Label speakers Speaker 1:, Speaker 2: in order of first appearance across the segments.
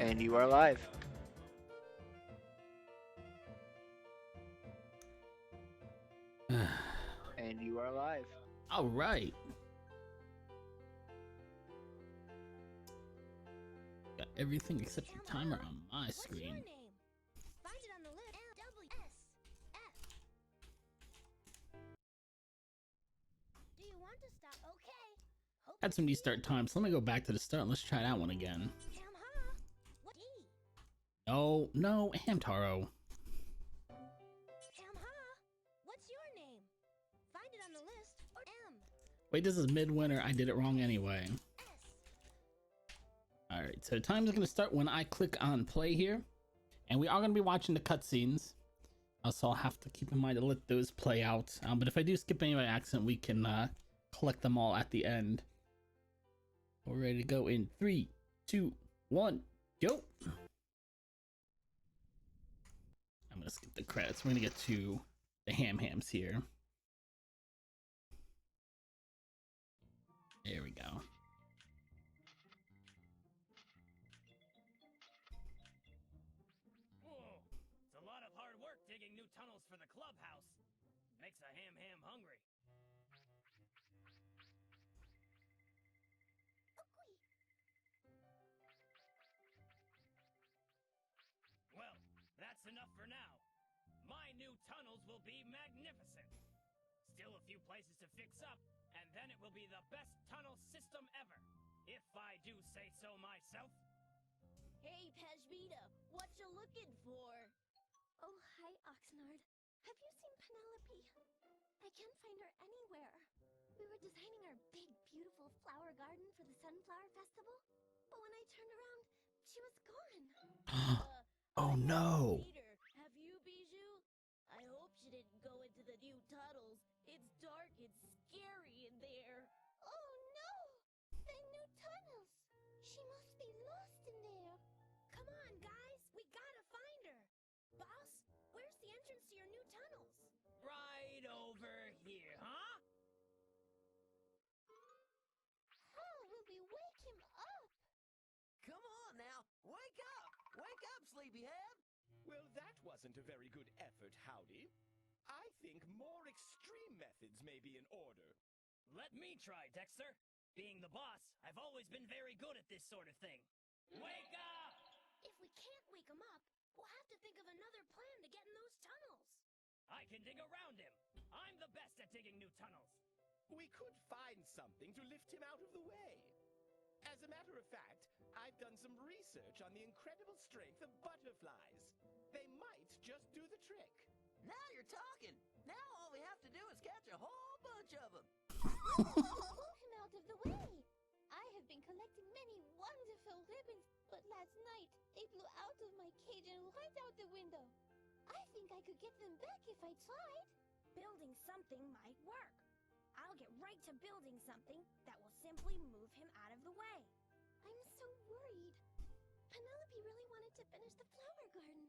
Speaker 1: And you are live. And you are live.
Speaker 2: All right. Got everything except your timer on my screen.
Speaker 3: What's your name? Find it on the list. LWSF. Do you want to stop? Okay. Hope
Speaker 2: Had some restart time, so let me go back to the start and let's try that one again.
Speaker 3: Hamha. What D?
Speaker 2: No, Hamtaro.
Speaker 3: Hamha. What's your name? Find it on the list. Or M.
Speaker 2: Wait, this is midwinter. I did it wrong anyway.
Speaker 3: S.
Speaker 2: Alright, so the time's going to start when I click on play here. And we are going to be watching the cutscenes. So I'll have to keep in mind to let those play out. But if I do skip any by accident, we can collect them all at the end. We're ready to go in 3, 2, 1, go! I'm going to skip the credits. We're going to get to the hams here. There we go.
Speaker 4: Whoa, it's a lot of hard work digging new tunnels for the clubhouse. Makes a ham hungry. Well, that's enough for now. My new tunnels will be magnificent. Still a few places to fix up, and then it will be the best tunnel system ever, if I do say so myself.
Speaker 3: Hey, Pejmita. What you looking for? Oh, hi, Oxnard. Have you seen Penelope? I can't find her anywhere. We were designing our big, beautiful flower garden for the Sunflower Festival, but when I turned around, she was gone.
Speaker 2: Oh no!
Speaker 3: Peter, have you, Bijou? I hope she didn't go into the new tunnels. It's dark and scary in there. Oh no! The new tunnels! She must be lost in there. Come on, guys! We gotta find her! Boss, where's the entrance to your new tunnels?
Speaker 4: Right over here, huh?
Speaker 3: How will we wake him up?
Speaker 5: Come on now, wake up! Wake up, sleepyhead!
Speaker 6: Well, that wasn't a very good effort, Howdy. I think more extreme methods may be in order.
Speaker 4: Let me try, Dexter. Being the boss, I've always been very good at this sort of thing. Wake up!
Speaker 3: If we can't wake him up, we'll have to think of another plan to get in those tunnels.
Speaker 4: I can dig around him. I'm the best at digging new tunnels.
Speaker 6: We could find something to lift him out of the way. As a matter of fact, I've done some research on the incredible strength of butterflies. They might just do the trick.
Speaker 5: Now you're talking! Now all we have to do is catch a whole bunch of them!
Speaker 3: Pull him out of the way. I have been collecting many wonderful ribbons, but last night they blew out of my cage and right out the window. I think I could get them back if I tried. Building something might work. I'll get right to building something that will simply move him out of the way. I'm so worried. Penelope really wanted to finish the flower garden.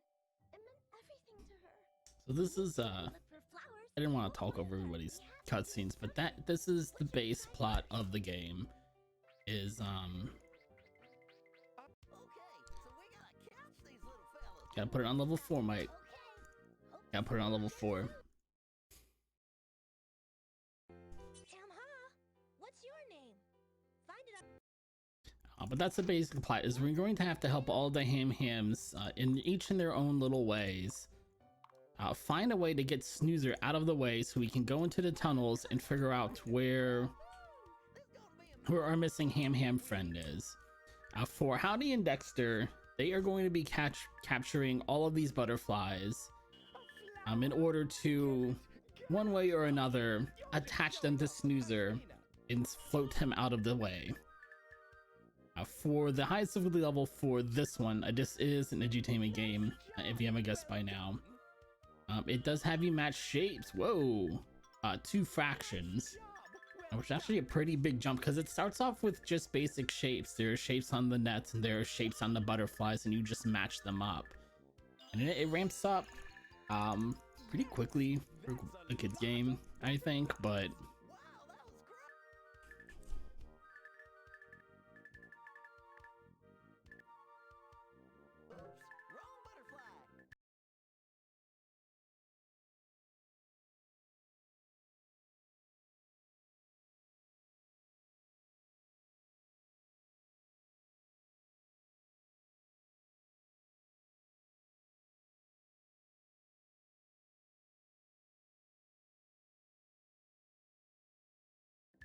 Speaker 3: It meant everything to her.
Speaker 2: So this is
Speaker 3: Look for flowers.
Speaker 2: I didn't want to talk over everybody's cutscenes, but this is the base plot of the game. Is
Speaker 5: Okay, so we gotta catch these little fellas.
Speaker 2: gotta put it on level 4, Mike.
Speaker 3: Okay.
Speaker 2: Gotta put it on level 4.
Speaker 3: Hamha, what's your name? Find it on.
Speaker 2: But that's the basic plot. Is we're going to have to help all the hams in each in their own little ways. Find a way to get Snoozer out of the way so we can go into the tunnels and figure out where our missing ham friend is. For Howdy and Dexter, they are going to be capturing all of these butterflies in order to, one way or another, attach them to Snoozer and float him out of the way. For the highest difficulty level for this one, this is an edutainment game, if you haven't guessed by now. It does have you match shapes. Whoa, 2 fractions, which is actually a pretty big jump because it starts off with just basic shapes. There are shapes on the nets and there are shapes on the butterflies, and you just match them up, and it ramps up pretty quickly for a kid's game, I think. But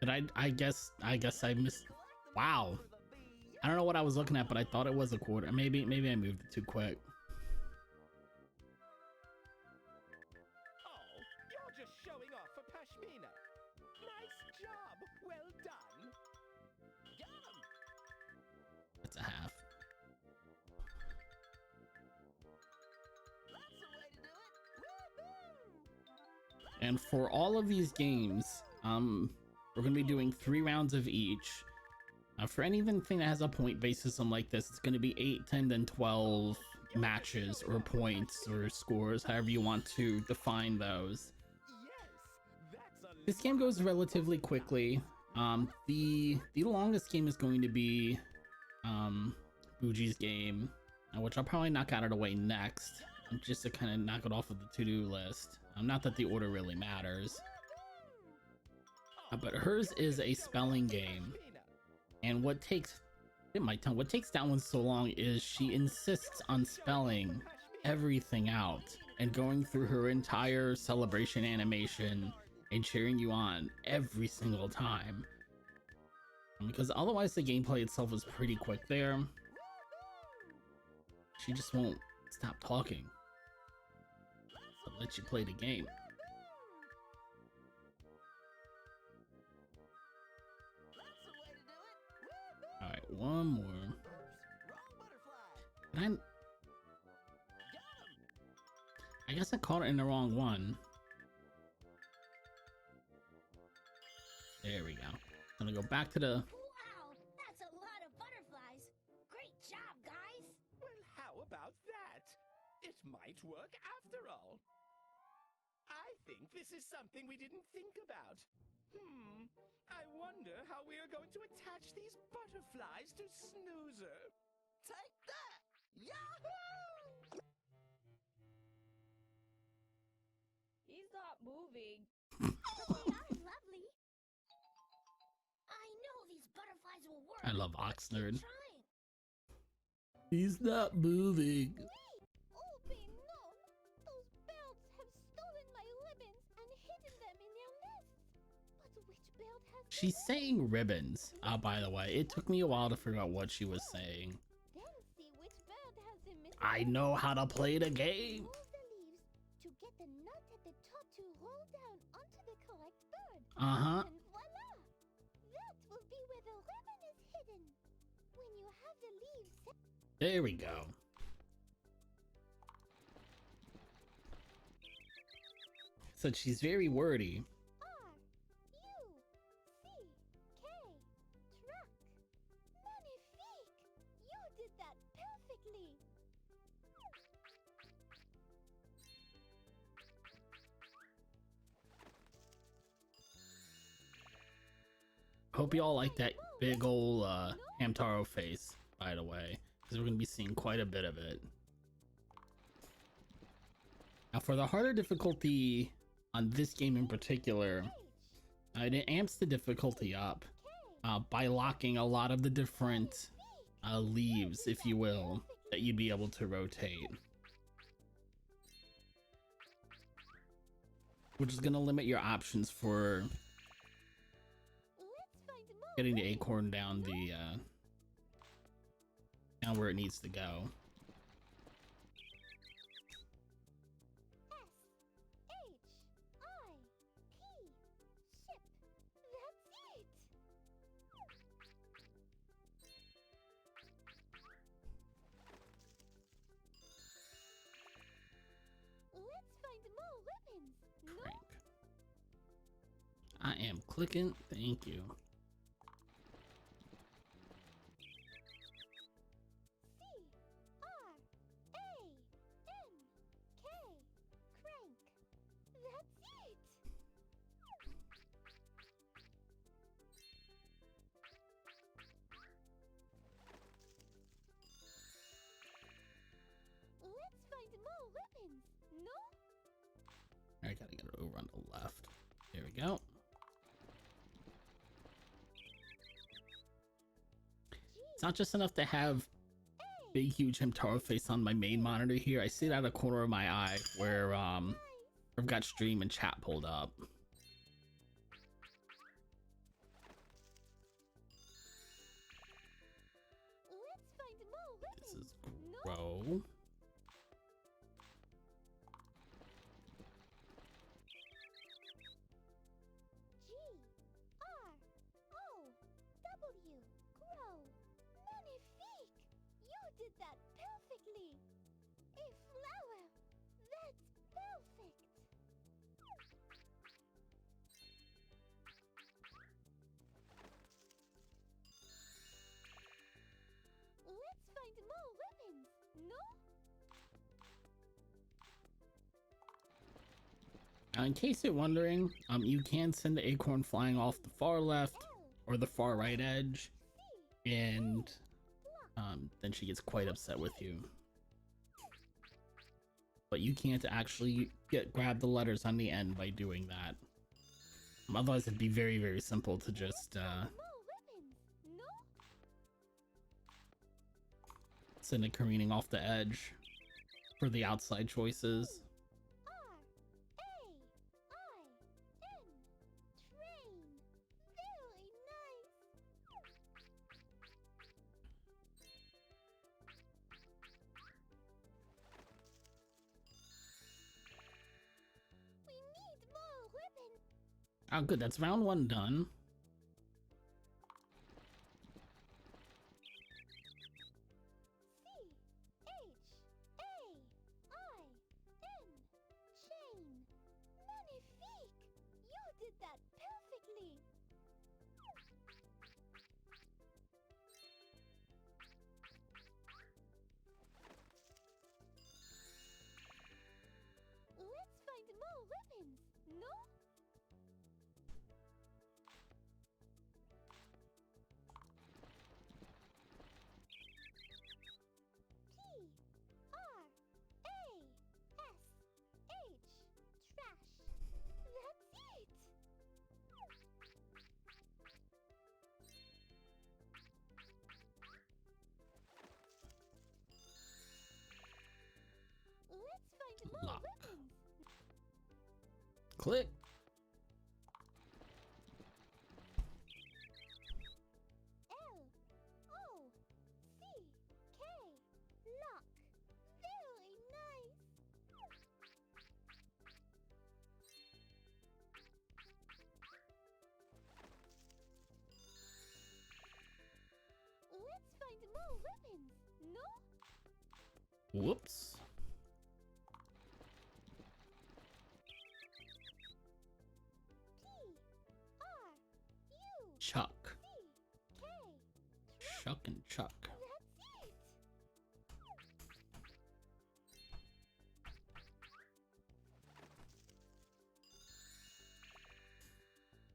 Speaker 2: But I guess I missed. Wow. I don't know what I was looking at, but I thought it was a quarter. Maybe I moved it too quick.
Speaker 6: Oh, you're just showing off for Pashmina. Nice job. Well done. Got him.
Speaker 2: It's a half.
Speaker 5: That's the way to do it. Woohoo!
Speaker 2: And for all of these games, we're gonna be doing 3 rounds of each. For anything that has a point-based system like this, it's gonna be 8, 10, then 12 matches or points or scores, however you want to define those.
Speaker 6: Yes, that's a
Speaker 2: This game goes relatively quickly. The longest game is going to be Buji's game, which I'll probably knock out of the way next, just to kind of knock it off of the to-do list. Not that the order really matters. But hers is a spelling game, and what takes that one so long is she insists on spelling everything out and going through her entire celebration animation and cheering you on every single time, because otherwise the gameplay itself is pretty quick there. She just won't stop talking, so let you play the game. All right, one more. And I guess I caught it in the wrong one. There we go. I'm gonna go back to the.
Speaker 3: Wow, that's a lot of butterflies. Great job, guys.
Speaker 6: Well, how about that? It might work after all. I think this is something we didn't think about. I wonder how we are going to attach these butterflies to Snoozer.
Speaker 5: Take that! Yahoo!
Speaker 7: He's not moving.
Speaker 3: They are lovely. I know these butterflies will work.
Speaker 2: I love Oxnard.
Speaker 3: Trying.
Speaker 2: He's not moving.
Speaker 3: Oh, be known. Those birds have stolen my ribbons and hidden them in their nests. But which bird has
Speaker 2: She's saying ribbons. By the way, it took me a while to figure out what she was saying.
Speaker 3: Then see which bird has them, Mr.
Speaker 2: I know how to play the game.
Speaker 3: Roll the leaves to get the nut at the top to roll down onto the correct bird.
Speaker 2: Uh-huh.
Speaker 3: And voila! That will be where the ribbon is hidden. When you have the leaves set.
Speaker 2: There we go. So she's very wordy.
Speaker 3: R-U-C-K. Truck. Magnifique! You did that perfectly.
Speaker 2: Hope you all like that big ol' Hamtaro face, by the way, because we're going to be seeing quite a bit of it. Now for the harder difficulty on this game in particular, it amps the difficulty up by locking a lot of the different leaves, if you will, that you'd be able to rotate. Which is going to limit your options for getting the acorn down the down where it needs to go.
Speaker 3: Ship. That's it. Let's find more ribbons. No?
Speaker 2: Crank. I am clicking. Thank you.
Speaker 3: C-R-A-N-K. Crank. That's it. Let's find more ribbons. No?
Speaker 2: I gotta get it over on the left. There we go. It's not just enough to have big huge Hamtaro face on my main monitor here. I see it out of the corner of my eye where I've got stream and chat pulled up. This is
Speaker 3: No?
Speaker 2: grow.
Speaker 3: G-R-O-W. Grow. Magnifique! You did that perfectly! A flower! That's perfect! Let's find more ribbons, no?
Speaker 2: In case you're wondering, you can send the acorn flying off the far left or the far right edge, and then she gets quite upset with you. But you can't actually grab the letters on the end by doing that. Otherwise, it'd be very, very simple to just
Speaker 3: More ribbons, no?
Speaker 2: send it careening off the edge for the outside choices.
Speaker 3: R-A-I-N. Train. Very nice. We need more ribbons.
Speaker 2: Oh, good. That's round one done.
Speaker 3: C-H-A-I-N. Chain. Magnifique! You did that perfectly! Let's find more ribbons, no? P-R-A-S-H. Trash. That's it! Let's find more
Speaker 2: Lock.
Speaker 3: ribbons.
Speaker 2: Click.
Speaker 3: L-O-C-K. Lock. Very nice. Let's find more ribbons, no?
Speaker 2: Whoops.
Speaker 3: P-R-U-C-K.
Speaker 2: Chuck. Chuck and Chuck.
Speaker 3: That's it!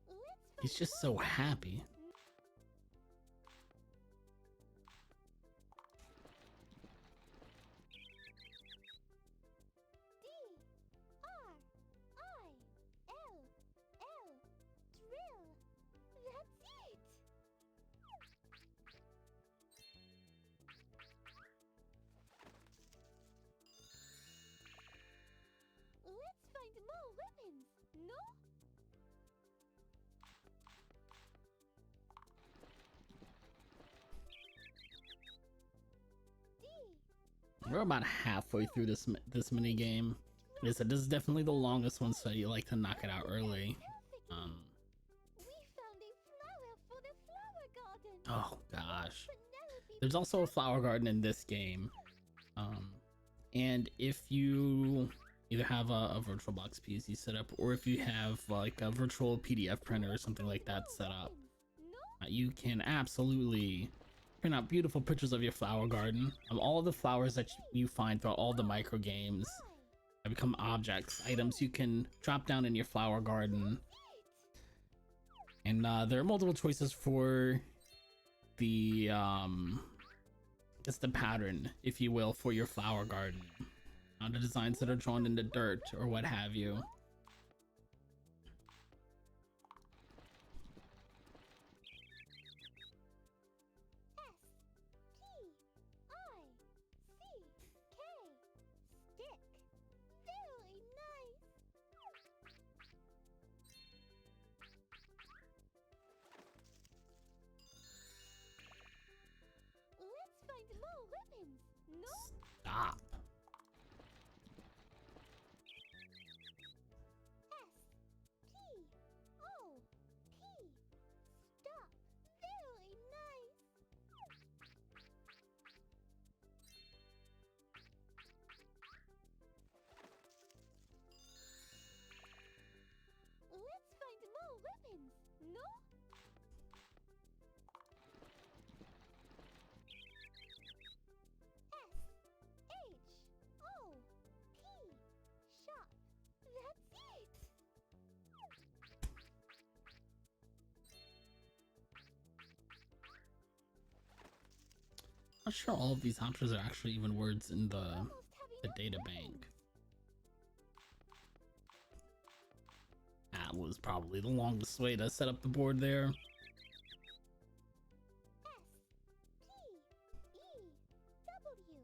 Speaker 3: Let's
Speaker 2: He's
Speaker 3: find
Speaker 2: just
Speaker 3: more
Speaker 2: so happy.
Speaker 3: D-R-I-L-L. Drill. That's it! Let's find more ribbons, no? D.
Speaker 2: We're about halfway through this mini game. Like I said, this is definitely the longest one, so you like to knock it out early.
Speaker 3: We found a flower for the flower garden.
Speaker 2: Oh gosh.
Speaker 3: Penelope
Speaker 2: There's also a flower garden in this game. And if you either have a VirtualBox PC set up, or if you have like a virtual PDF printer or something like that set up, you can absolutely print out beautiful pictures of your flower garden. All the flowers that you find throughout all the micro games become objects, items you can drop down in your flower garden. And there are multiple choices for the it's the pattern, if you will, for your flower garden. The designs that are drawn in the dirt or what have you.
Speaker 3: S-P-I-C-K. Stick. Very nice. Let's find more ribbons. ribbons. No?
Speaker 2: Stop.
Speaker 3: S-P-O-P. Stop. Very nice. Let's find more ribbons. No? S-H-O-P. Shop. That's it.
Speaker 2: Not sure all of these options are actually even words in the
Speaker 3: Almost have
Speaker 2: data
Speaker 3: enough
Speaker 2: bank.
Speaker 3: ribbons.
Speaker 2: That was probably the longest way to set up the board there.
Speaker 3: S-P-E-W.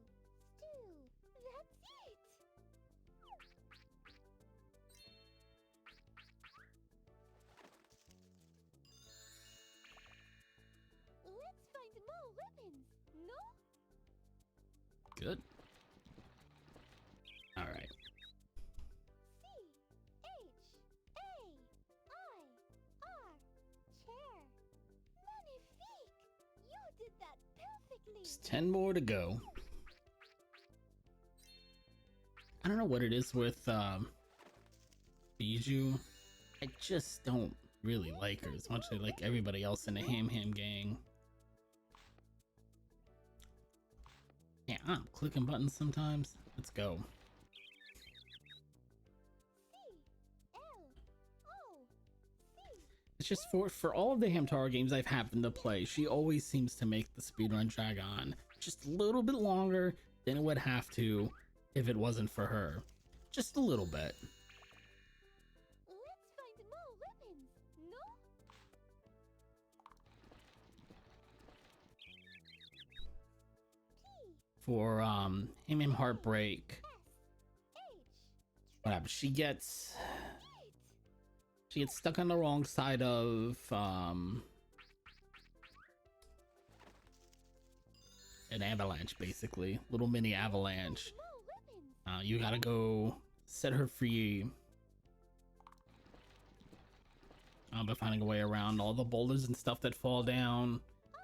Speaker 3: Stew. That's it. Let's find more ribbons. No?
Speaker 2: Good. All right.
Speaker 3: C-H-A-I-R. Chair. Magnifique. You did that perfectly.
Speaker 2: Just 10 more to go. I don't know what it is with Bijou. I just don't really like her as much as I like everybody else in the Ham Ham gang. Yeah, I'm clicking buttons sometimes. Let's go.
Speaker 3: C-L-O-C.
Speaker 2: It's just for all of the Hamtaro games I've happened to play, she always seems to make the speedrun drag on just a little bit longer than it would have to if it wasn't for her. Just a little bit.
Speaker 3: Let's find more ribbons. No? P.
Speaker 2: For Ham Ham Heartbreak,
Speaker 3: S-H.
Speaker 2: what happens? She gets
Speaker 3: It.
Speaker 2: stuck on the wrong side of an avalanche, basically. Little mini avalanche.
Speaker 3: More ribbons.
Speaker 2: You gotta go set her free by finding a way around all the boulders and stuff that fall down.
Speaker 3: R.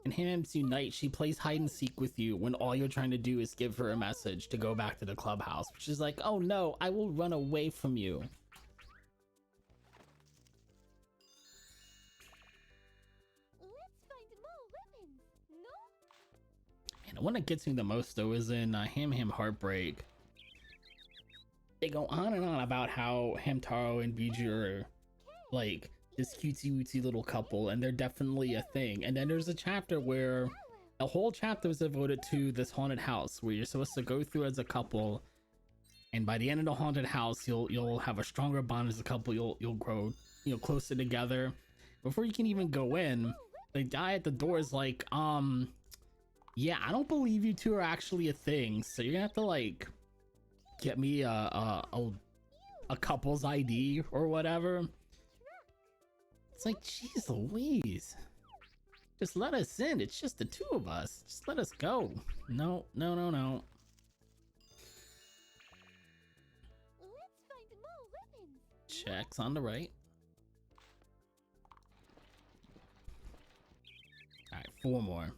Speaker 3: U.
Speaker 2: In Ham's Unite, she plays hide and seek with you when all you're trying to do is give her a message to go back to the clubhouse, which is like, oh no, I will run away from you.
Speaker 3: Let's find more ribbons. No?
Speaker 2: And the one that gets me the most though is in Ham Ham Heartbreak. They go on and on about how Hamtaro and Bijou are like this cutesy wootsy little couple, and they're definitely a thing. And then there's a chapter where a whole chapter is devoted to this haunted house where you're supposed to go through as a couple, and by the end of the haunted house you'll have a stronger bond as a couple. You'll grow closer together. Before you can even go in, they die at the doors like yeah, I don't believe you two are actually a thing, so you're gonna have to like get me a couple's ID or whatever. It's like, jeez Louise, just let us in. It's just the two of us. Just let us go. No.
Speaker 3: Let's find more ribbons.
Speaker 2: Checks on the right. All right, 4 more.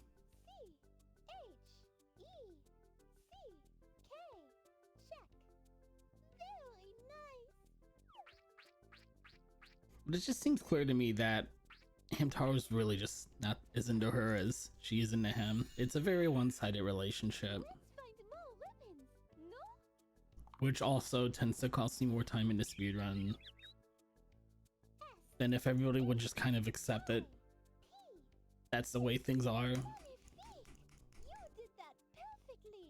Speaker 3: C-H-E-C-K. Check. Very nice.
Speaker 2: But it just seems clear to me that Hamtaro's really just not as into her as she is into him. It's a very one-sided relationship,
Speaker 3: Let's find more ribbons. No?
Speaker 2: which also tends to cost me more time in the speedrun than if everybody would just kind of accept that
Speaker 3: P.
Speaker 2: that's the way things are.
Speaker 3: Magnifique. You did that perfectly.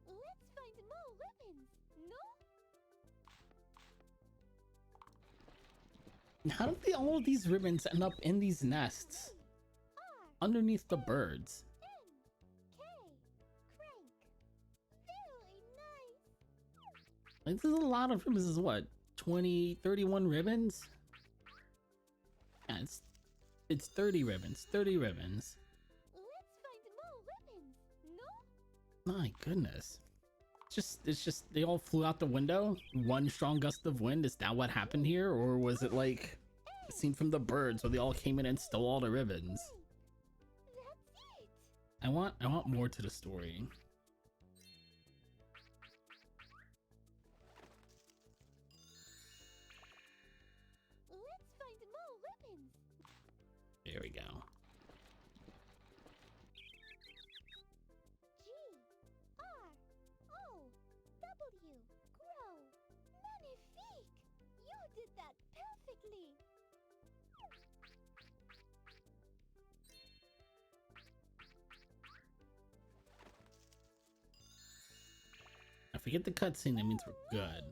Speaker 3: Let's find more ribbons. No?
Speaker 2: How did all of these ribbons end up in these nests
Speaker 3: R.
Speaker 2: underneath the birds?
Speaker 3: N. K. Crank. Very nice.
Speaker 2: Like, there's a lot of ribbons. This is what, 20, 31 ribbons. Yeah, it's 30 ribbons. 30 ribbons.
Speaker 3: Let's find more ribbons. No?
Speaker 2: My goodness. It's just they all flew out the window. One strong gust of wind. Is that what happened here, or was it like a scene from The Birds where they all came in and stole all the ribbons?
Speaker 3: That's it.
Speaker 2: I want more to the story.
Speaker 3: Let's find more ribbons.
Speaker 2: There we go.
Speaker 3: G-R-O-W. Grow. Magnifique. You did that perfectly.
Speaker 2: If we get the cutscene, that means we're good.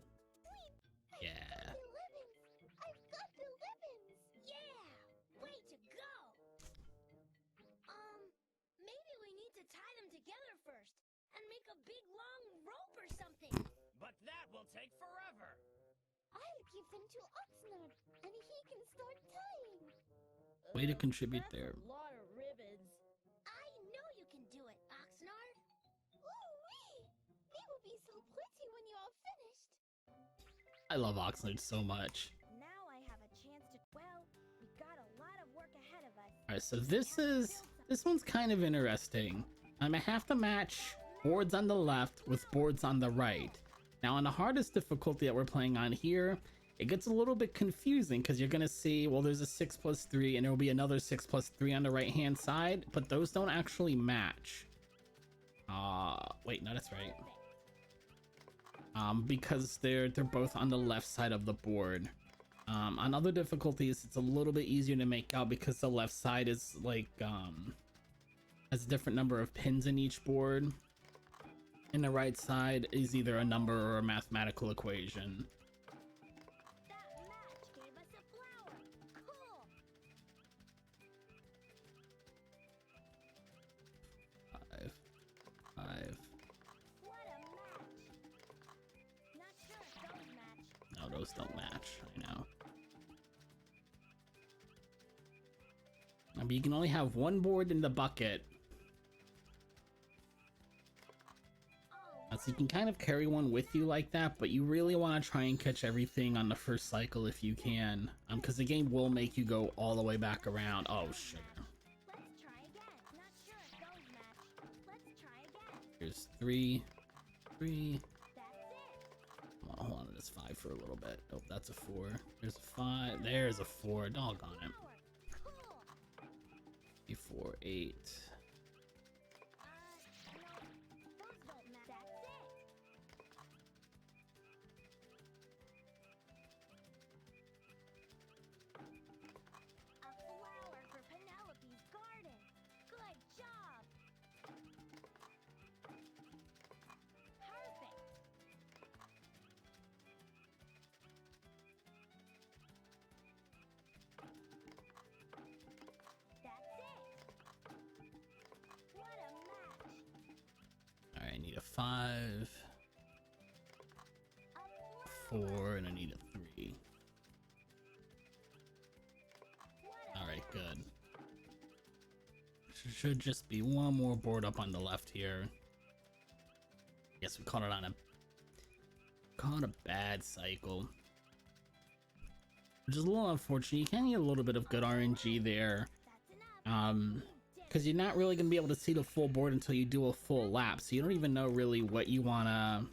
Speaker 2: Yeah.
Speaker 3: The ribbons. I've got the ribbons.
Speaker 8: Yeah! Way to go! Maybe we need to tie them together first and make a big long rope or something.
Speaker 4: But that will take forever.
Speaker 3: I'll give them to Oxnard, and he can start tying.
Speaker 2: Way to contribute
Speaker 7: That's
Speaker 2: there.
Speaker 7: a lot of ribbons.
Speaker 8: I know you can do it, Oxnard.
Speaker 3: Ooh-wee! They will be so pretty when you are finished.
Speaker 2: I love Oxnard so much.
Speaker 8: Now I have a chance to. Well, we got a lot of work ahead of us.
Speaker 2: Alright, so this one's kind of interesting. I have to match boards on the left with boards on the right. Now on the hardest difficulty that we're playing on here, it gets a little bit confusing because you're gonna see, well, there's a 6+3 and there will be another 6+3 on the right hand side, but those don't actually match. Wait, no, that's right. Because they're both on the left side of the board. On other difficulties, it's a little bit easier to make out because the left side is like has a different number of pins in each board, and the right side is either a number or a mathematical equation.
Speaker 8: That match gave us a flower. Cool.
Speaker 2: 5, 5.
Speaker 8: What a match. Not sure if those match.
Speaker 2: No, those don't match. I know. But you can only have one board in the bucket. So you can kind of carry one with you like that, but you really want to try and catch everything on the first cycle if you can, because the game will make you go all the way back around. Oh, sugar.
Speaker 8: Let's try again. Not sure if those match. Let's try again.
Speaker 2: Here's 3, 3.
Speaker 8: That's it.
Speaker 2: Hold on to this 5 for a little bit. Oh, that's a 4. There's a 5. There's a 4. Doggone it.
Speaker 8: Flower. Cool.
Speaker 2: 3, 4, 8.
Speaker 8: No. Those don't match. That's it. A flower for Penelope's garden. Good job. Perfect. That's it. What a match.
Speaker 2: Alright, I need a 5,
Speaker 8: A flower.
Speaker 2: 4, and I need a 3.
Speaker 8: What a
Speaker 2: Alright,
Speaker 8: match.
Speaker 2: good. Should just be one more board up on the left here. Guess we caught it on a bad cycle. Which is a little unfortunate. You can get a little bit of good RNG there.
Speaker 8: That's enough.
Speaker 2: Because you're not really gonna be able to see the full board until you do a full lap, so you don't even know really what you wanna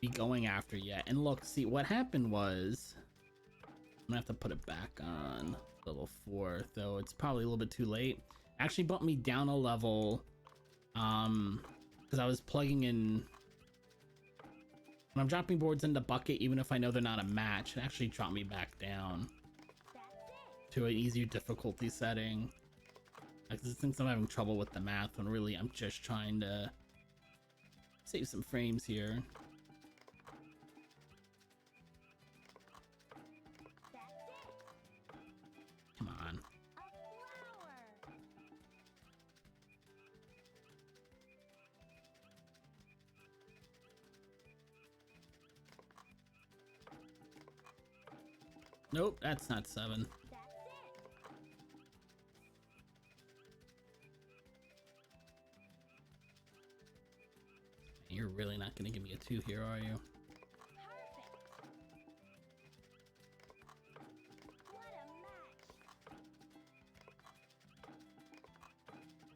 Speaker 2: be going after yet. And look, see what happened was, I'm gonna have to put it back on level 4, though it's probably a little bit too late. Actually bumped me down a level, because I was plugging in. When I'm dropping boards in the bucket, even if I know they're not a match, it actually dropped me back down to an easier difficulty setting. Like, this thinks I'm having trouble with the math when really I'm just trying to save some frames here. Come on. Nope, that's not 7.
Speaker 3: That's it.
Speaker 2: You're really not gonna give me a 2 here, are you?
Speaker 3: Perfect. What a match. That's it.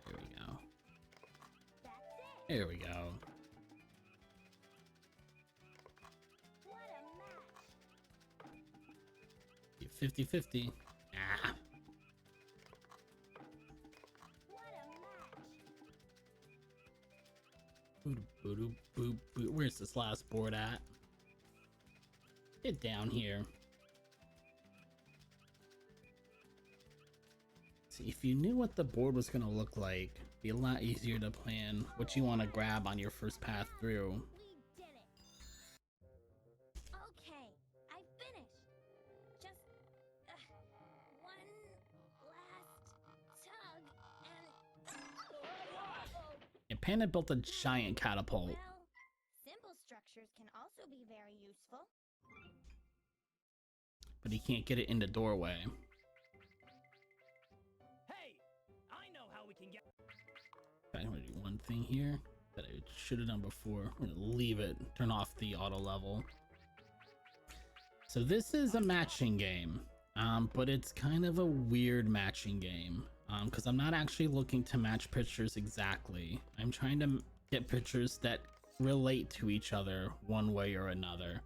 Speaker 2: There we go.
Speaker 3: That's it.
Speaker 2: There we go.
Speaker 3: What a match.
Speaker 2: 50-50. Ah.
Speaker 3: What a match.
Speaker 2: Boop, boop, boop, boop. Where's this last board at? Get down here. See, if you knew what the board was gonna look like, it'd be a lot easier to plan what you want to grab on your first path through.
Speaker 3: We did it. Okay, I finished. Just one last tug and
Speaker 2: And Panda built a giant catapult.
Speaker 3: well, simple structures can also be very useful.
Speaker 2: But he can't get it in the doorway.
Speaker 4: Hey, I know how we can get.
Speaker 2: I'm gonna do one thing here that I should have done before. I'm gonna leave it, turn off the auto level. So this is a matching game, but it's kind of a weird matching game because I'm not actually looking to match pictures exactly. I'm trying to get pictures that relate to each other one way or another.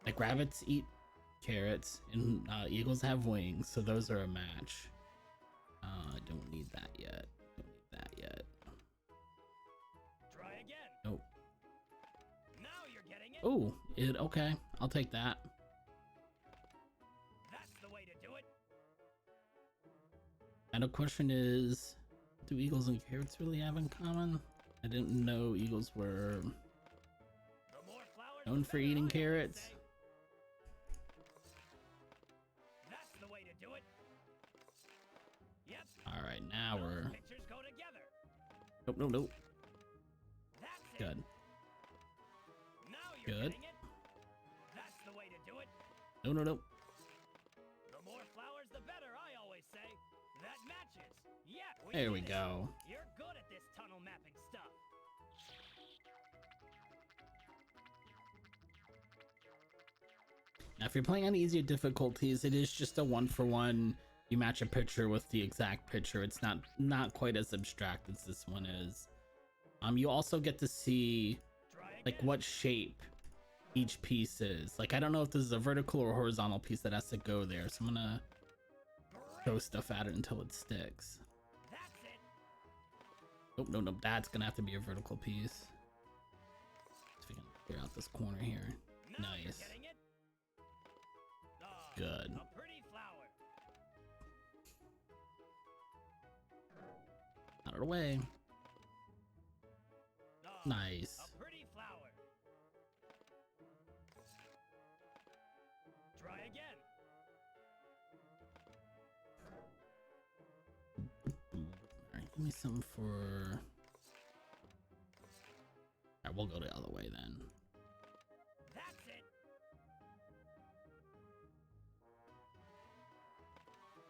Speaker 2: Like rabbits eat carrots and eagles have wings, so those are a match. I don't need that yet. Don't need that yet.
Speaker 4: Try again.
Speaker 2: Nope.
Speaker 4: Now you're getting it.
Speaker 2: Oh, okay. I'll take that.
Speaker 4: That's the way to do it.
Speaker 2: And the question is, do eagles and carrots really have in common? I didn't know eagles were
Speaker 4: The more flowers,
Speaker 2: known
Speaker 4: the
Speaker 2: for
Speaker 4: better,
Speaker 2: eating
Speaker 4: I always
Speaker 2: carrots.
Speaker 4: say. That's the way to do it. Yep.
Speaker 2: All right, now
Speaker 4: Those
Speaker 2: we're
Speaker 4: pictures go together.
Speaker 2: nope.
Speaker 4: That's it.
Speaker 2: Good.
Speaker 4: Now you're
Speaker 2: Good.
Speaker 4: getting it. That's the way to do it.
Speaker 2: No.
Speaker 4: The more flowers, the better, I always say. That matches. Yeah.
Speaker 2: There we
Speaker 4: did it.
Speaker 2: go.
Speaker 4: You're good at this tunnel mapping stuff.
Speaker 2: Now, if you're playing on easier difficulties, it is just a 1-for-1. You match a picture with the exact picture. It's not quite as abstract as this one is. You also get to see
Speaker 4: Try
Speaker 2: like
Speaker 4: again.
Speaker 2: what shape each piece is. Like I don't know if this is a vertical or horizontal piece that has to go there, so I'm gonna throw stuff at it until it sticks.
Speaker 4: That's it.
Speaker 2: Oh no, that's gonna have to be a vertical piece. So we can clear out this corner here.
Speaker 4: Now you're
Speaker 2: Nice.
Speaker 4: getting it. Ah,
Speaker 2: Good.
Speaker 4: A pretty flower.
Speaker 2: Out of the way.
Speaker 4: Ah,
Speaker 2: Nice.
Speaker 4: A pretty flower. Try again.
Speaker 2: Alright, give me some for. Alright, we'll go the other way then.
Speaker 4: That's it.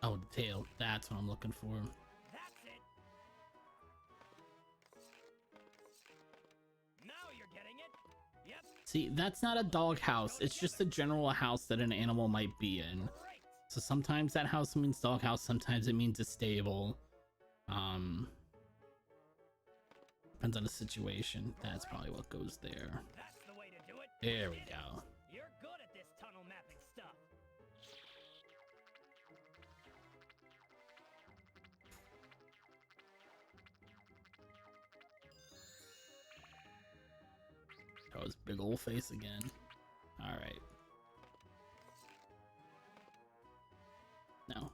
Speaker 2: Oh, the tail. That's what I'm looking for.
Speaker 4: That's it. Now you're getting it. Yep.
Speaker 2: See, that's not a dog house. It's just a general house that an animal might be in.
Speaker 4: Great.
Speaker 2: So sometimes that house means dog house, sometimes it means a stable. Depends on the situation. That's probably what goes there.
Speaker 4: That's the way to do it.
Speaker 2: There we
Speaker 4: Did it.
Speaker 2: go.
Speaker 4: You're good at this tunnel mapping stuff.
Speaker 2: Oh, his big old face again. Alright. No.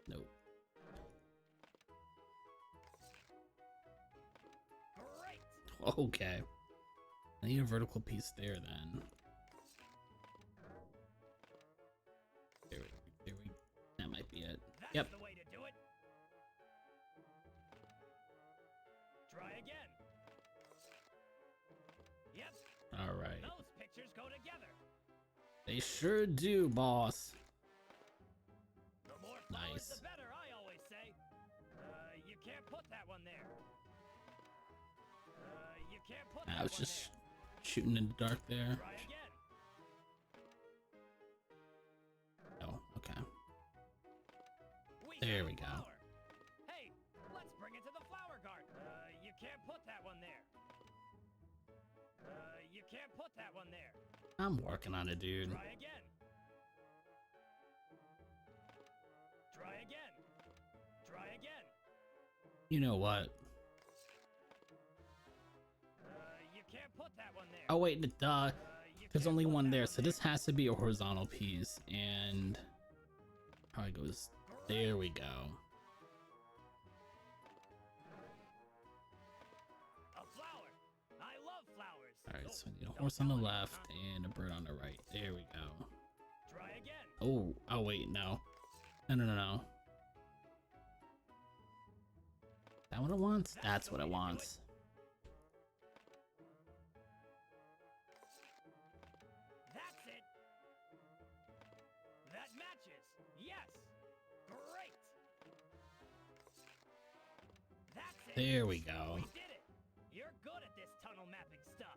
Speaker 2: Nope.
Speaker 4: Great.
Speaker 2: Okay. I need a vertical piece there then. There we that might be it.
Speaker 4: That's
Speaker 2: Yep.
Speaker 4: the way to do it. Try again. Yep.
Speaker 2: Alright.
Speaker 4: Those pictures go together.
Speaker 2: They sure do, boss.
Speaker 4: The more flowers,
Speaker 2: Nice.
Speaker 4: the better, I always say. You can't put that one there. You can't put that
Speaker 2: I was
Speaker 4: one
Speaker 2: just shooting in the dark there.
Speaker 4: there. Try again.
Speaker 2: Oh, okay.
Speaker 4: We
Speaker 2: There
Speaker 4: got
Speaker 2: we
Speaker 4: a
Speaker 2: go.
Speaker 4: flower. Hey, let's bring it to the flower garden. You can't put that one there. You can't put that one there.
Speaker 2: I'm working on it, dude.
Speaker 4: Try again. Try again. Try again.
Speaker 2: You know what?
Speaker 4: You can't put that one there.
Speaker 2: Oh wait, duh.
Speaker 4: You
Speaker 2: There's
Speaker 4: can't
Speaker 2: only
Speaker 4: put
Speaker 2: one
Speaker 4: that
Speaker 2: there, so this has to be a horizontal piece, and probably goes. There we go.
Speaker 4: A flower. I love flowers.
Speaker 2: All right,
Speaker 4: Oh,
Speaker 2: so I need a
Speaker 4: don't
Speaker 2: horse on the
Speaker 4: tell anyone,
Speaker 2: left
Speaker 4: huh?
Speaker 2: and a bird on the right. There we go.
Speaker 4: Try again.
Speaker 2: Oh wait, no. No. That what it wants? That's what it wants.
Speaker 4: That's it. That matches. Yes. Great. That's it.
Speaker 2: There we go.
Speaker 4: We did it. You're good at this tunnel mapping stuff.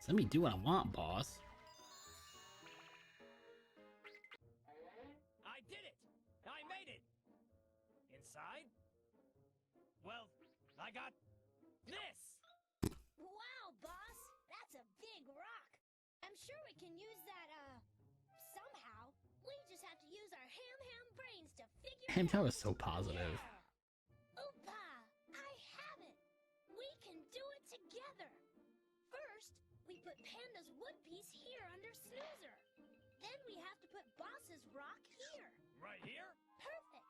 Speaker 2: Let me do what I want, boss.
Speaker 4: I did it. I made it. Inside? Well, I got this.
Speaker 8: Wow, boss! That's a big rock! I'm sure we can use that, somehow. We just have to use our ham brains to figure it out.
Speaker 2: Hamtaro is so positive.
Speaker 8: Oopa! I have it! We can do it together! First, we put Panda's wood piece here under Snoozer. Then we have to put Boss's rock here.
Speaker 4: Right here?
Speaker 8: Perfect!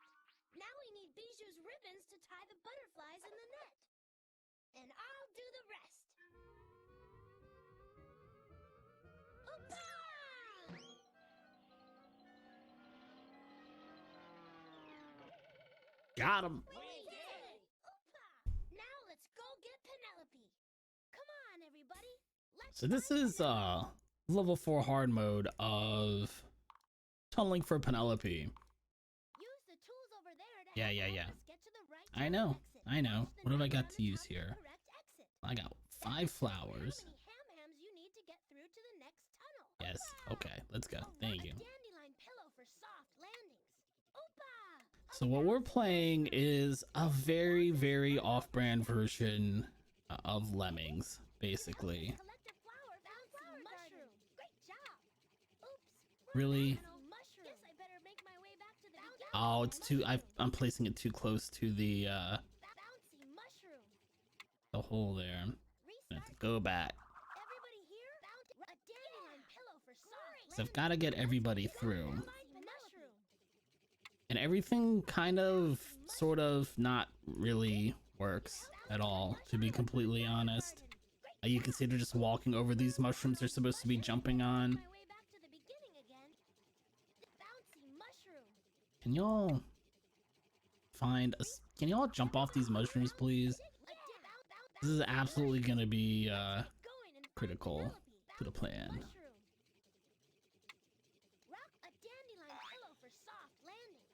Speaker 8: Now we need Bijou's ribbons to tie the butterflies in the net. And I'll do the rest. Oopa!
Speaker 2: Got him.
Speaker 8: We did it! Oopa! Now let's go get Penelope. Come on, everybody. Let's
Speaker 2: So this
Speaker 8: find
Speaker 2: is
Speaker 8: Penelope.
Speaker 2: level 4 hard mode of tunneling for Penelope.
Speaker 8: Use the tools over there to
Speaker 2: Yeah,
Speaker 8: help
Speaker 2: yeah,
Speaker 8: all
Speaker 2: yeah.
Speaker 8: of us get to the right
Speaker 2: I
Speaker 8: tunnel
Speaker 2: know,
Speaker 8: exit.
Speaker 2: I know.
Speaker 8: Punch the
Speaker 2: What have I
Speaker 8: number
Speaker 2: got
Speaker 8: on
Speaker 2: to
Speaker 8: the
Speaker 2: use
Speaker 8: top of the
Speaker 2: here?
Speaker 8: correct exit.
Speaker 2: I got
Speaker 8: Then
Speaker 2: 5
Speaker 8: show
Speaker 2: flowers.
Speaker 8: How many ham-hams you need to get through to the next tunnel.
Speaker 2: Yes.
Speaker 8: Oopa!
Speaker 2: Okay, let's go.
Speaker 8: Oh,
Speaker 2: Thank
Speaker 8: a
Speaker 2: you.
Speaker 8: dandelion pillow for soft landings. Oopa!
Speaker 2: So what we're playing is a very, very off-brand version of Lemmings, basically.
Speaker 8: Collect a flower, bouncy mushroom. Great job. Oops.
Speaker 2: Really?
Speaker 8: Bouncy mushroom. Guess I better make my way back to the beginning.
Speaker 2: Oh, it's too. I'm placing it too close to the
Speaker 8: Bouncy mushroom.
Speaker 2: hole there. I have to
Speaker 8: Restart.
Speaker 2: go back.
Speaker 8: Everybody here? A dandelion pillow for soft
Speaker 2: So I've got to get everybody through.
Speaker 8: Bouncy mushroom.
Speaker 2: And everything kind of, sort of, not really works at all, to be completely honest. You can see they're just walking over these mushrooms they're supposed to be jumping on.
Speaker 8: My way back to the beginning again. Bouncy mushroom.
Speaker 2: Can y'all find us? Can y'all jump off these mushrooms, please? This is absolutely gonna be critical to the plan.
Speaker 8: Rock a dandelion pillow for soft landings.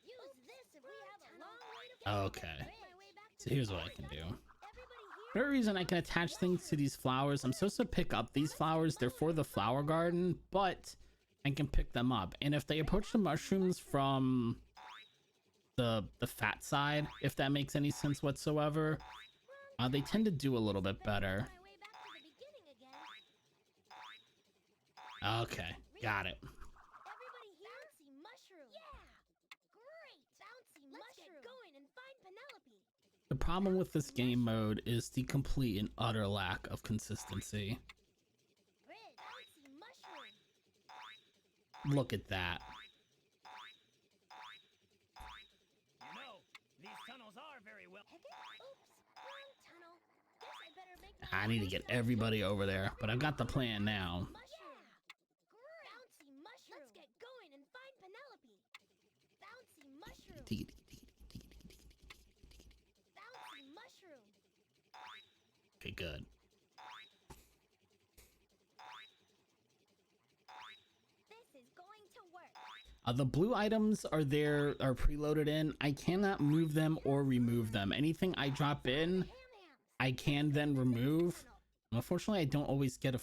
Speaker 8: Use this if we have a long way to go.
Speaker 2: Okay.
Speaker 8: My way back to
Speaker 2: So
Speaker 8: the
Speaker 2: here's what I can
Speaker 8: beginning.
Speaker 2: do.
Speaker 8: Everybody here?
Speaker 2: For a reason I can attach things to these flowers. I'm supposed to pick up these flowers. They're for the flower garden, but I can pick them up. And if they approach the mushrooms from the fat side, if that makes any sense whatsoever, they tend to do a little bit better.
Speaker 8: My way back to the beginning again.
Speaker 2: Okay, got it.
Speaker 8: Everybody here? Bouncy mushroom. Yeah. Great. Bouncy mushroom. Let's get going and find Penelope.
Speaker 2: The problem with this game mode is the complete and utter lack of consistency.
Speaker 8: Great. Bouncy mushroom.
Speaker 2: Look at that.
Speaker 4: You know, these tunnels are very well.
Speaker 8: Oops. Wrong tunnel. Guess I better make my
Speaker 2: I need to
Speaker 8: way
Speaker 2: get
Speaker 8: to the
Speaker 2: everybody over there, but I've got the plan now.
Speaker 8: mushroom. Great. Bouncy mushroom. Let's get going and find Penelope. Bouncy mushroom. Bouncy mushroom.
Speaker 2: Okay, good.
Speaker 8: This is going to work.
Speaker 2: The blue items are preloaded in. I cannot move them or remove them. Anything I drop in, I can then remove. Unfortunately, I don't always get a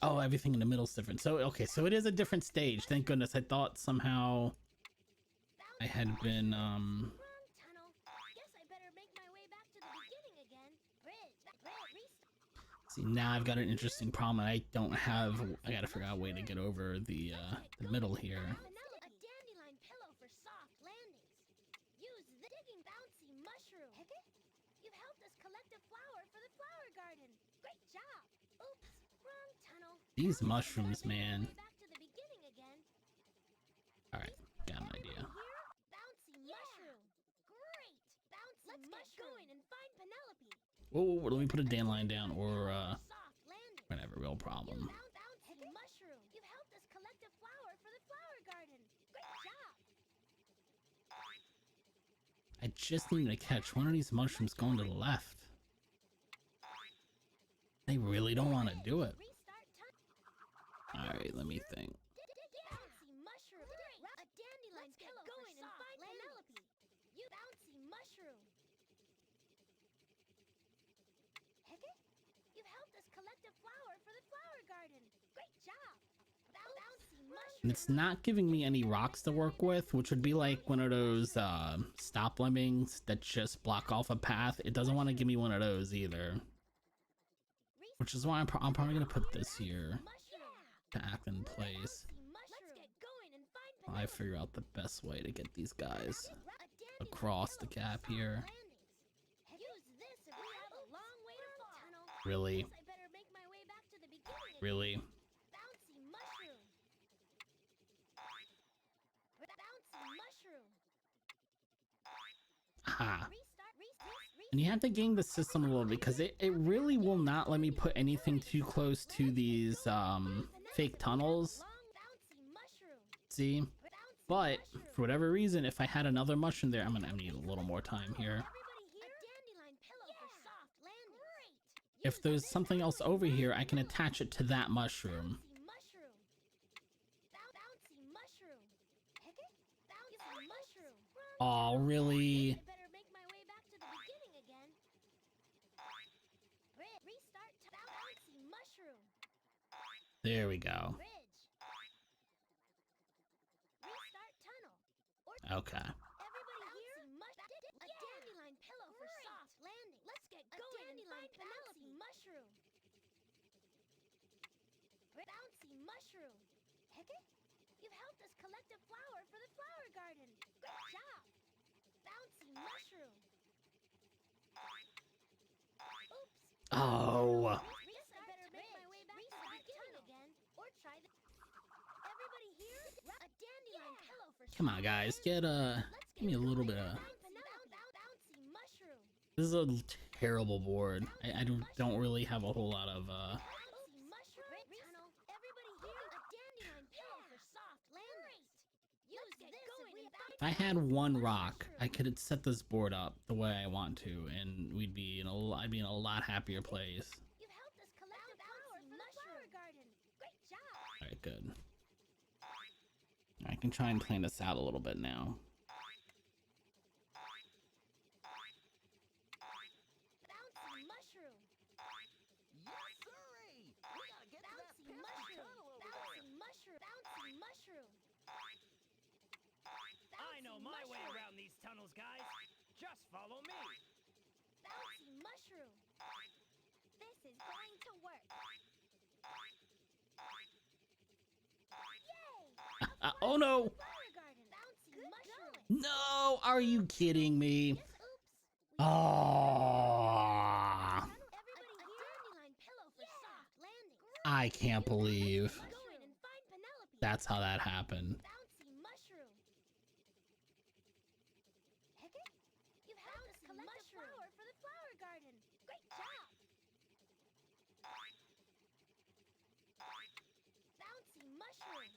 Speaker 2: Oh, everything in the middle is different. So, okay, so it is a different stage. Thank goodness. I thought somehow I had been,
Speaker 8: Wrong tunnel. Guess I better make my way back to the beginning again. Restart.
Speaker 2: See, now I've got an interesting problem. I gotta figure out a way to get over the middle here.
Speaker 8: A dandelion pillow for soft landings. Use the digging bouncy mushroom. You've helped us collect a flower for the flower garden. Great job. Oops, wrong tunnel.
Speaker 2: These mushrooms, man.
Speaker 8: Back to the beginning again.
Speaker 2: All right, got an idea.
Speaker 8: Bouncy mushroom. Great. Bouncy Let's mushroom. Get going and find Penelope.
Speaker 2: Whoa, let me put a dandelion down, or
Speaker 8: Soft landing.
Speaker 2: whatever, real problem.
Speaker 8: Bouncy mushroom. You've helped us collect a flower for the flower garden. Great job.
Speaker 2: I just need to catch one of these mushrooms going to the left. They really don't want to do it.
Speaker 8: Restart
Speaker 2: All right, let me think.
Speaker 8: Bouncy mushroom. A dandelion pillow going and find Penelope. You bouncy mushroom. You've helped us collect a flower for the flower garden. Great job. Bouncy mushroom.
Speaker 2: And it's not giving me any rocks to work with, which would be like one of those stop lemmings that just block off a path. It doesn't want to give me one of those either. Which is why I'm probably going to put this here to act in place. I figure out the best way to get these guys across the gap here. Really? Really?
Speaker 8: Bouncy mushroom. Bouncy mushroom.
Speaker 2: Aha. And you have to game the system a little because it really will not let me put anything too close to these fake tunnels. See? But for whatever reason, if I had another mushroom there, I'm gonna need a little more time here. If there's something else over here, I can attach it to that mushroom. Oh, really? There we go. Okay.
Speaker 8: Everybody here? A dandelion pillow for soft landing. Let's get going and find Penelope. Mushroom. Bouncy mushroom. You've helped us collect a flower for the flower garden. Good job. Bouncy mushroom. Oops.
Speaker 2: Oh.
Speaker 8: Guess I better make my way back to the beginning again. Or try the... Everybody here? A dandelion pillow for
Speaker 2: Come on, guys. Give me a little bit of...
Speaker 8: bouncy mushroom.
Speaker 2: This is a terrible board. I don't really have a whole lot of
Speaker 8: Bouncy mushroom. Tunnel. Everybody here? A dandelion pillow for soft landings. Use this
Speaker 2: If I had one rock, I could set this board up the way I want to, and I'd be in a lot happier place.
Speaker 8: You've helped us collect a flower for the flower garden. Great job.
Speaker 2: All right, good. I can try and plan this out a little bit now.
Speaker 8: Bouncy mushroom.
Speaker 5: Yes, sirree! We gotta get to that
Speaker 8: Bouncy
Speaker 5: pesky
Speaker 8: mushroom.
Speaker 5: tunnel over
Speaker 8: Bouncy
Speaker 5: there.
Speaker 8: mushroom. Bouncy mushroom.
Speaker 4: I know my way around these tunnels, guys. Just follow me.
Speaker 8: Bouncy mushroom. This is going to work. Yay!
Speaker 2: Oh no!
Speaker 8: Flower garden. Bouncy mushroom.
Speaker 2: No! Are you kidding me?
Speaker 8: Oops.
Speaker 2: Oh!
Speaker 8: Everybody here? A dandelion pillow for soft landings.
Speaker 2: I can't believe
Speaker 8: Going and find Penelope.
Speaker 2: that's how that happened.
Speaker 8: Bouncy mushroom. You've helped us collect a flower for the flower garden. Great job. Bouncy mushroom.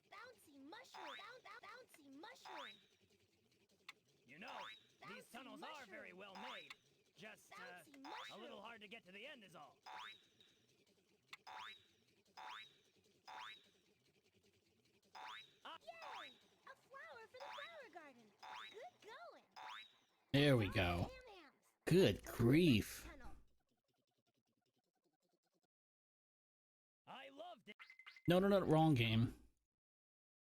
Speaker 8: Bouncy mushroom. Bouncy mushroom.
Speaker 4: You know, these tunnels are very well made. Just
Speaker 8: Bouncy
Speaker 4: a
Speaker 8: mushroom.
Speaker 4: little hard to get to the end is all.
Speaker 8: Yay! A flower for the flower garden. Good going.
Speaker 2: There we go.
Speaker 8: Ham-hams.
Speaker 2: Good grief.
Speaker 8: Tunnel.
Speaker 4: I loved it.
Speaker 2: No, wrong game.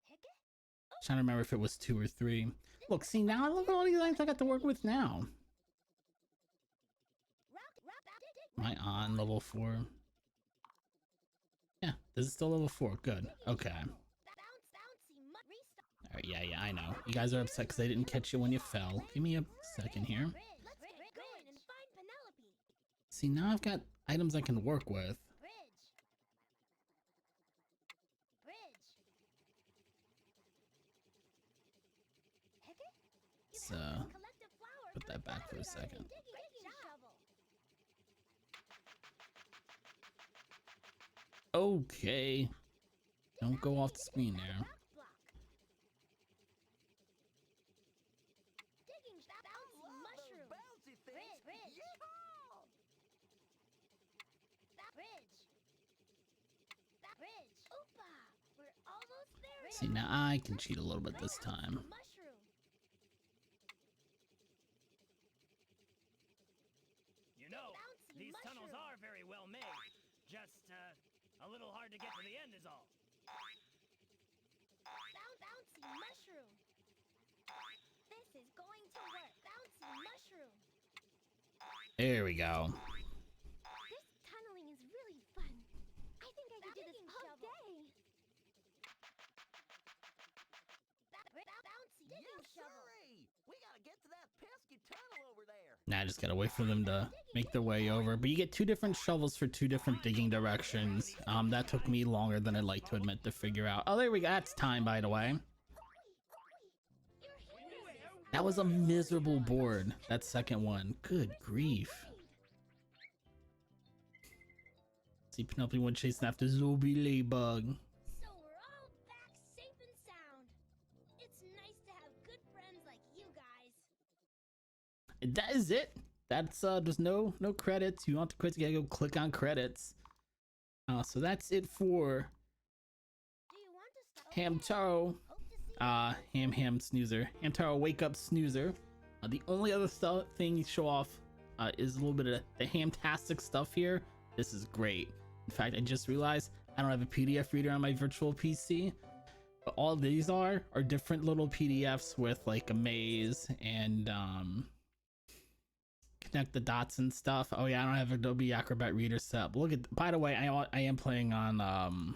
Speaker 8: Hiccup.
Speaker 2: Trying to remember if it was 2 or 3. Look, see now, look at all these items I got to work with now. Am I on level 4? Yeah, this is still level 4. Good. Okay. Alright, yeah, I know. You guys are upset because they didn't catch you when you fell. Give me a second here. See, now I've got items I can work with. So, put that back for a second. Okay. Don't go off the screen there.
Speaker 5: Bouncy things. Yeehaw!
Speaker 2: See, now I can cheat a little bit this time.
Speaker 4: You know, these tunnels are very well made. Just a little hard to get to the end is all.
Speaker 8: Bouncy mushroom. This is going to work. Bouncy mushroom.
Speaker 2: There we go.
Speaker 8: This tunneling is really fun. I think I could do this all day. Bouncy digging
Speaker 5: Yes,
Speaker 8: shovel.
Speaker 5: sirree! We gotta get to that pesky tunnel over there.
Speaker 2: Now I just gotta wait for them to make their way over. But you get 2 different shovels for 2 different digging directions. That took me longer than I'd like to admit to figure out. Oh, there we go. That's time, by the way. That was a miserable board, that second one. Good grief. See, Penelope went chasing after Zombie Ladybug.
Speaker 8: So we're all back safe and sound. It's nice to have good friends like you guys.
Speaker 2: That is it. That's there's no credits. You want the credits, you gotta go click on credits. So that's it for
Speaker 8: Do you want to stop?
Speaker 2: Hamtaro. Snoozer. Hamtaro Wake Up Snoozer. The only other thing you show off is a little bit of the hamtastic stuff here. This is great. In fact, I just realized I don't have a PDF reader on my virtual PC. But all these are different little PDFs with like a maze and connect the dots and stuff. Oh yeah, I don't have Adobe Acrobat Reader set up. Look at, by the way, I am playing on